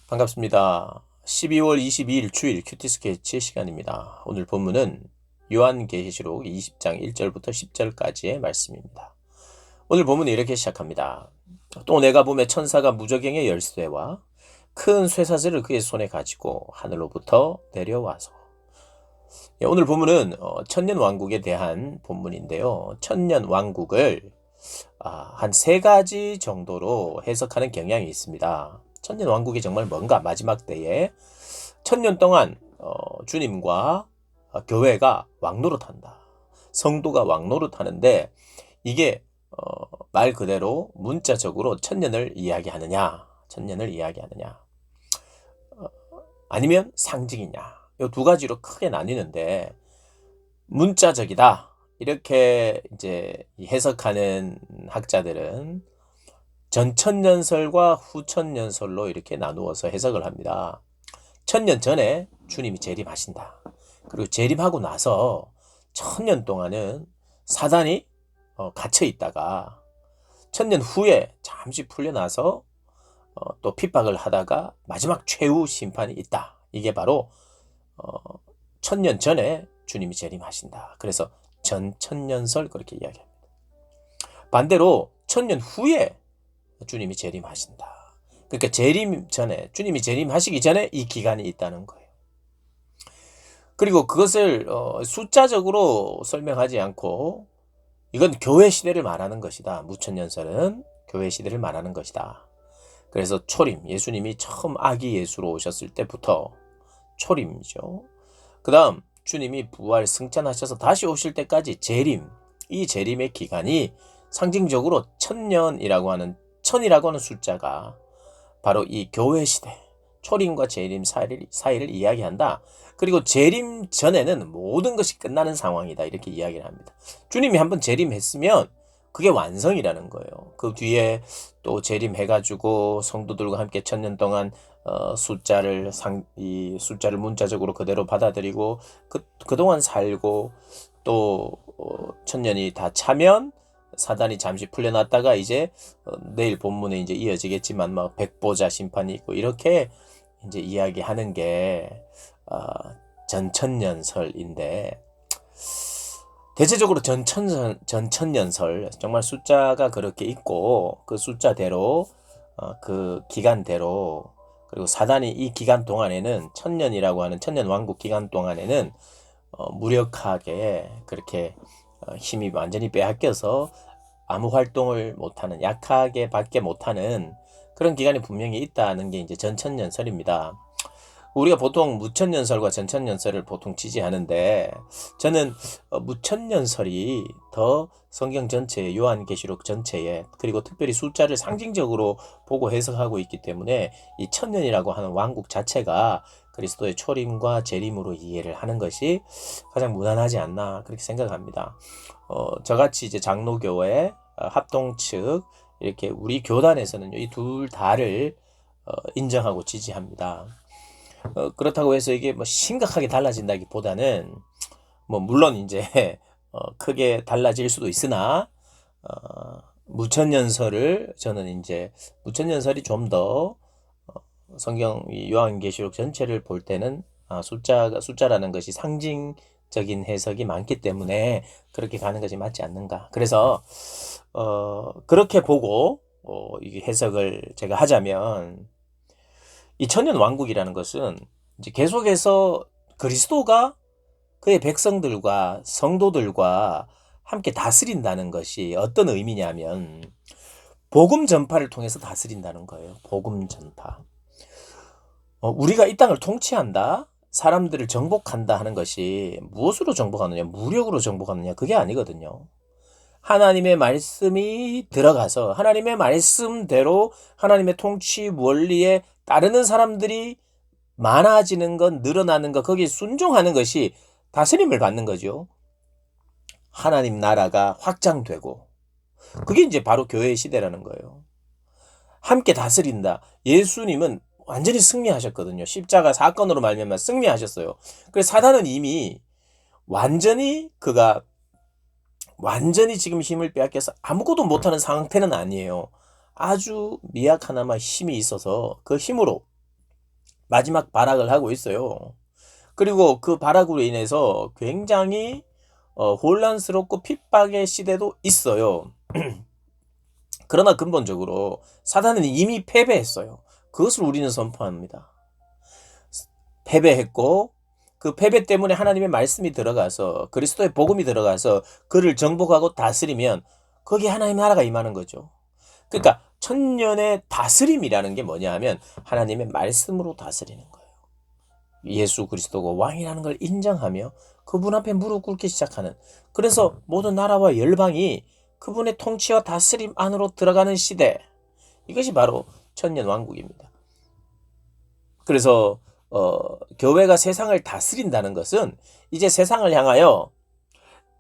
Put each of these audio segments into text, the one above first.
반갑습니다. 12월 22일 주일 큐티 스케치 시간입니다. 오늘 본문은 요한계시록 20장 1절부터 10절까지의 말씀입니다. 오늘 본문은 이렇게 시작합니다. 또 내가 보매 천사가 무저갱의 열쇠와 큰 쇠사슬을 그의 손에 가지고 하늘로부터 내려와서. 오늘 본문은 천년 왕국에 대한 본문인데요. 천년 왕국을 한 세 가지 정도로 해석하는 경향이 있습니다. 천년 왕국이 정말 뭔가, 마지막 때에 천년 동안 주님과 교회가 왕노릇한다. 성도가 왕노릇하는데 이게 말 그대로 문자적으로 천년을 이야기하느냐, 아니면 상징이냐, 이 두 가지로 크게 나뉘는데, 문자적이다 이렇게 이제 해석하는 학자들은 전천년설과 후천년설로 이렇게 나누어서 해석을 합니다. 천년 전에 주님이 재림하신다. 그리고 재림하고 나서 천년 동안은 사단이 갇혀 있다가 천년 후에 잠시 풀려나서 또 핍박을 하다가 마지막 최후 심판이 있다. 이게 바로 천년 전에 주님이 재림하신다. 그래서 전천년설 그렇게 이야기합니다. 반대로 천년 후에 주님이 재림하신다. 그러니까 재림 전에, 주님이 재림하시기 전에 이 기간이 있다는 거예요. 그리고 그것을 숫자적으로 설명하지 않고 이건 교회 시대를 말하는 것이다. 무천년설은 교회 시대를 말하는 것이다. 그래서 초림, 예수님이 처음 아기 예수로 오셨을 때부터 초림이죠. 그 다음 주님이 부활 승천하셔서 다시 오실 때까지 재림, 이 재림의 기간이 상징적으로 천년이라고 하는, 천이라고 하는 숫자가 바로 이 교회 시대, 초림과 재림 사이를 이야기한다. 그리고 재림 전에는 모든 것이 끝나는 상황이다. 이렇게 이야기를 합니다. 주님이 한번 재림했으면 그게 완성이라는 거예요. 그 뒤에 또 재림해가지고 성도들과 함께 천년 동안 이 숫자를 문자적으로 그대로 받아들이고 그동안 살고 또 천년이 다 차면 사단이 잠시 풀려났다가 이제 내일 본문에 이제 이어지겠지만 막 백보자 심판이 있고 이렇게 이제 이야기하는 게 전천년설인데, 대체적으로 전천년설, 정말 숫자가 그렇게 있고 그 숫자대로 그 기간대로, 그리고 사단이 이 기간 동안에는, 천년이라고 하는 천년 왕국 기간 동안에는 무력하게 그렇게 힘이 완전히 빼앗겨서 아무 활동을 못하는, 약하게 밖에 못하는 그런 기간이 분명히 있다는 게 이제 전천년설입니다. 우리가 보통 무천년설과 전천년설을 보통 지지하는데, 저는 무천년설이 더 성경 전체에, 요한계시록 전체에, 그리고 특별히 숫자를 상징적으로 보고 해석하고 있기 때문에 이 천년이라고 하는 왕국 자체가 그리스도의 초림과 재림으로 이해를 하는 것이 가장 무난하지 않나 그렇게 생각합니다. 저같이 이제 장로교회 합동 측, 이렇게 우리 교단에서는 이 둘 다를 인정하고 지지합니다. 그렇다고 해서 이게 뭐 심각하게 달라진다기보다는, 뭐 물론 이제 크게 달라질 수도 있으나 무천년설을, 저는 이제 무천년설이 좀 더 성경 요한계시록 전체를 볼 때는 숫자라는 것이 상징적인 해석이 많기 때문에 그렇게 가는 것이 맞지 않는가. 그래서 그렇게 보고 이게 해석을 제가 하자면, 이 천년 왕국이라는 것은 이제 계속해서 그리스도가 그의 백성들과 성도들과 함께 다스린다는 것이 어떤 의미냐면, 복음 전파를 통해서 다스린다는 거예요. 복음 전파. 우리가 이 땅을 통치한다, 사람들을 정복한다 하는 것이 무엇으로 정복하느냐, 무력으로 정복하느냐, 그게 아니거든요. 하나님의 말씀이 들어가서 하나님의 말씀대로 하나님의 통치 원리에 따르는 사람들이 많아지는 것, 늘어나는 것, 거기에 순종하는 것이 다스림을 받는 거죠. 하나님 나라가 확장되고, 그게 이제 바로 교회의 시대라는 거예요. 함께 다스린다. 예수님은 완전히 승리하셨거든요. 십자가 사건으로 말미암아 승리하셨어요. 그래서 사단은 이미 완전히 지금 힘을 빼앗겨서 아무것도 못하는 상태는 아니에요. 아주 미약하나마 힘이 있어서 그 힘으로 마지막 발악을 하고 있어요. 그리고 그 발악으로 인해서 굉장히 혼란스럽고 핍박의 시대도 있어요. 그러나 근본적으로 사단은 이미 패배했어요. 그것을 우리는 선포합니다. 패배했고 그 패배 때문에 하나님의 말씀이 들어가서 그리스도의 복음이 들어가서 그를 정복하고 다스리면 거기에 하나님의 나라가 임하는 거죠. 그러니까 천년의 다스림이라는 게 뭐냐 하면 하나님의 말씀으로 다스리는 거예요. 예수 그리스도가 왕이라는 걸 인정하며 그분 앞에 무릎 꿇기 시작하는, 그래서 모든 나라와 열방이 그분의 통치와 다스림 안으로 들어가는 시대, 이것이 바로 천년 왕국입니다. 그래서 교회가 세상을 다스린다는 것은 이제 세상을 향하여,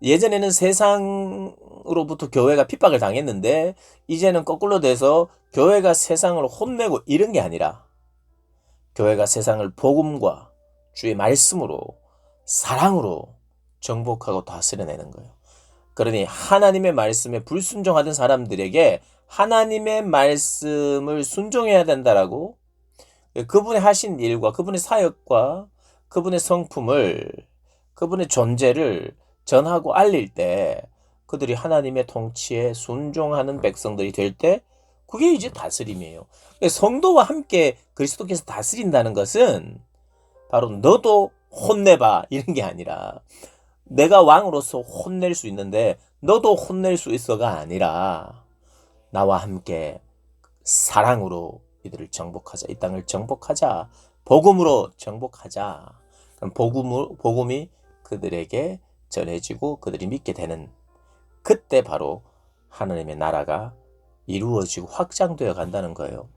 예전에는 세상으로부터 교회가 핍박을 당했는데 이제는 거꾸로 돼서 교회가 세상을 혼내고 이런 게 아니라 교회가 세상을 복음과 주의 말씀으로 사랑으로 정복하고 다스려내는 거예요. 그러니 하나님의 말씀에 불순종하던 사람들에게 하나님의 말씀을 순종해야 된다라고, 그분의 하신 일과 그분의 사역과 그분의 성품을, 그분의 존재를 전하고 알릴 때 그들이 하나님의 통치에 순종하는 백성들이 될 때 그게 이제 다스림이에요. 성도와 함께 그리스도께서 다스린다는 것은 바로 너도 혼내봐 이런 게 아니라, 내가 왕으로서 혼낼 수 있는데 너도 혼낼 수 있어가 아니라 나와 함께 사랑으로 이들을 정복하자, 이 땅을 정복하자, 복음으로 정복하자. 그럼 복음이 그들에게 전해지고 그들이 믿게 되는, 그때 바로 하나님의 나라가 이루어지고 확장되어 간다는 거예요.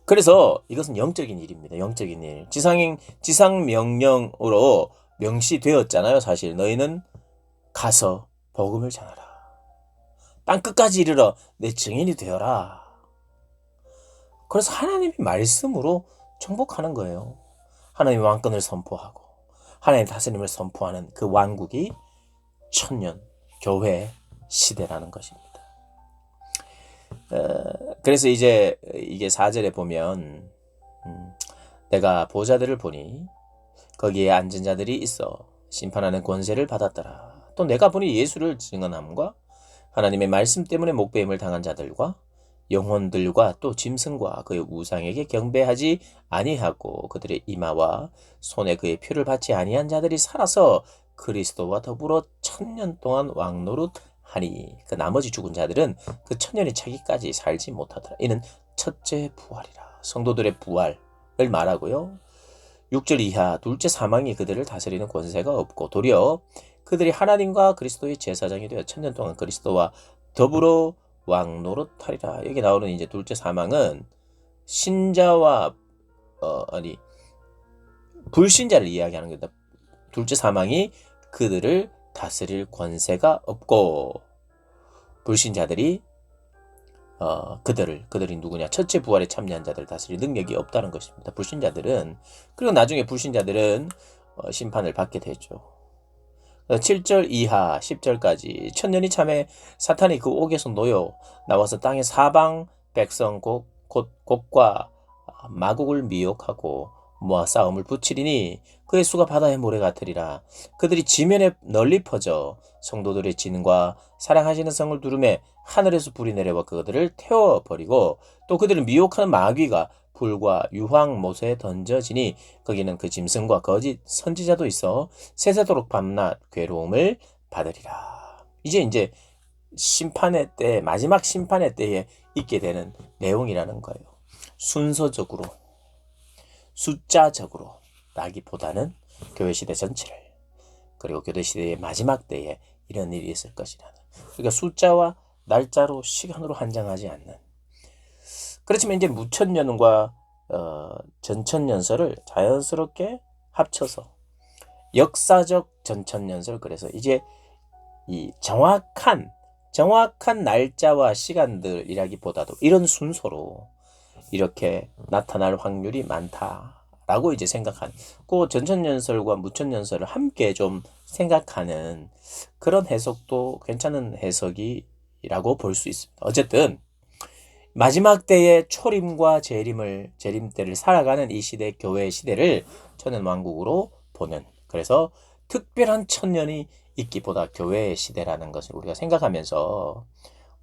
그래서 이것은 영적인 일입니다. 영적인 일. 지상 명령으로 명시되었잖아요. 사실 너희는 가서 복음을 전하라. 땅 끝까지 이르러 내 증인이 되어라. 그래서 하나님의 말씀으로 정복하는 거예요. 하나님의 왕권을 선포하고 하나님의 다스림을 선포하는 그 왕국이 천년 교회 시대라는 것입니다. 그래서 이제 이게 4절에 보면 내가 보좌들을 보니 거기에 앉은 자들이 있어 심판하는 권세를 받았더라. 또 내가 보니 예수를 증언함과 하나님의 말씀 때문에 목배임을 당한 자들과 영혼들과 또 짐승과 그의 우상에게 경배하지 아니하고 그들의 이마와 손에 그의 표를 받지 아니한 자들이 살아서 그리스도와 더불어 천년 동안 왕노릇하니 그 나머지 죽은 자들은 그 천년이 차기까지 살지 못하더라. 이는 첫째 부활이라. 성도들의 부활을 말하고요. 6절 이하 둘째 사망이 그들을 다스리는 권세가 없고 도리어 그들이 하나님과 그리스도의 제사장이 되어 천년 동안 그리스도와 더불어 왕노릇하리라. 여기 나오는 이제 둘째 사망은 신자와 불신자를 이야기하는 겁니다. 둘째 사망이 그들을 다스릴 권세가 없고 불신자들이 그들이 누구냐? 첫째 부활에 참여한 자들 다스릴 능력이 없다는 것입니다. 불신자들은. 그리고 나중에 불신자들은 심판을 받게 되죠. 7절 이하 10절까지 천년이 참에 사탄이 그 옥에서 놓여 나와서 땅의 사방 백성 곳과 마국을 미혹하고 모아 싸움을 붙이리니 그의 수가 바다의 모래 같으리라. 그들이 지면에 널리 퍼져 성도들의 진과 사랑하시는 성을 두르매 하늘에서 불이 내려와 그들을 태워버리고 또 그들을 미혹하는 마귀가 불과 유황못에 던져지니 거기는 그 짐승과 거짓 선지자도 있어 세세도록 밤낮 괴로움을 받으리라. 이제 심판의 때, 마지막 심판의 때에 있게 되는 내용이라는 거예요. 순서적으로, 숫자적으로 라기보다는 교회 시대 전체를, 그리고 교회 시대의 마지막 때에 이런 일이 있을 것이라는, 그러니까 숫자와 날짜로 시간으로 한정하지 않는. 그렇지만 이제 무천년과 전천년설을 자연스럽게 합쳐서 역사적 전천년설, 그래서 이제 이 정확한 날짜와 시간들이라기보다도 이런 순서로 이렇게 나타날 확률이 많다라고 이제 생각한, 그 전천년설과 무천년설을 함께 좀 생각하는 그런 해석도 괜찮은 해석이라고 볼 수 있습니다. 어쨌든 마지막 때의 초림과 재림 때를 살아가는 이 시대, 교회의 시대를 천년왕국으로 보는, 그래서 특별한 천년이 있기보다 교회의 시대라는 것을 우리가 생각하면서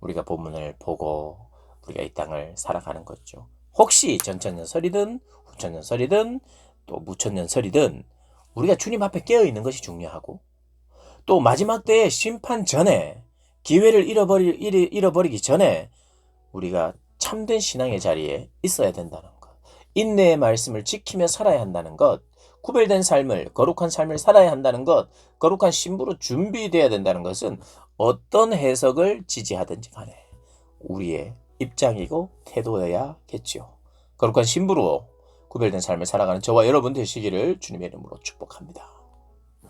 우리가 본문을 보고 우리가 이 땅을 살아가는 거죠. 혹시 전천년설이든 후천년설이든 또 무천년설이든 우리가 주님 앞에 깨어 있는 것이 중요하고, 또 마지막 때의 심판 전에, 기회를 잃어버리기 전에 우리가 참된 신앙의 자리에 있어야 된다는 것, 인내의 말씀을 지키며 살아야 한다는 것, 구별된 삶을, 거룩한 삶을 살아야 한다는 것, 거룩한 신부로 준비되어야 된다는 것은 어떤 해석을 지지하든지 간에 우리의 입장이고 태도여야겠지요. 거룩한 신부로 구별된 삶을 살아가는 저와 여러분 되시기를 주님의 이름으로 축복합니다.